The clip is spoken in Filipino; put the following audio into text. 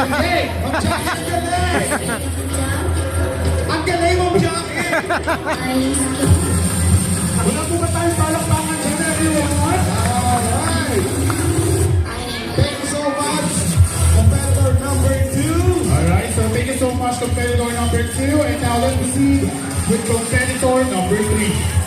Galing! Ma'am Jackie, ang galing! Ang galing, Ma'am Jackie! Wala po ba tayong palakpakan dyan, everyone? Alright! Thank you so much, competitor number 2. Alright, so thank you so much, competitor number 2. And now let's proceed with competitor number 3.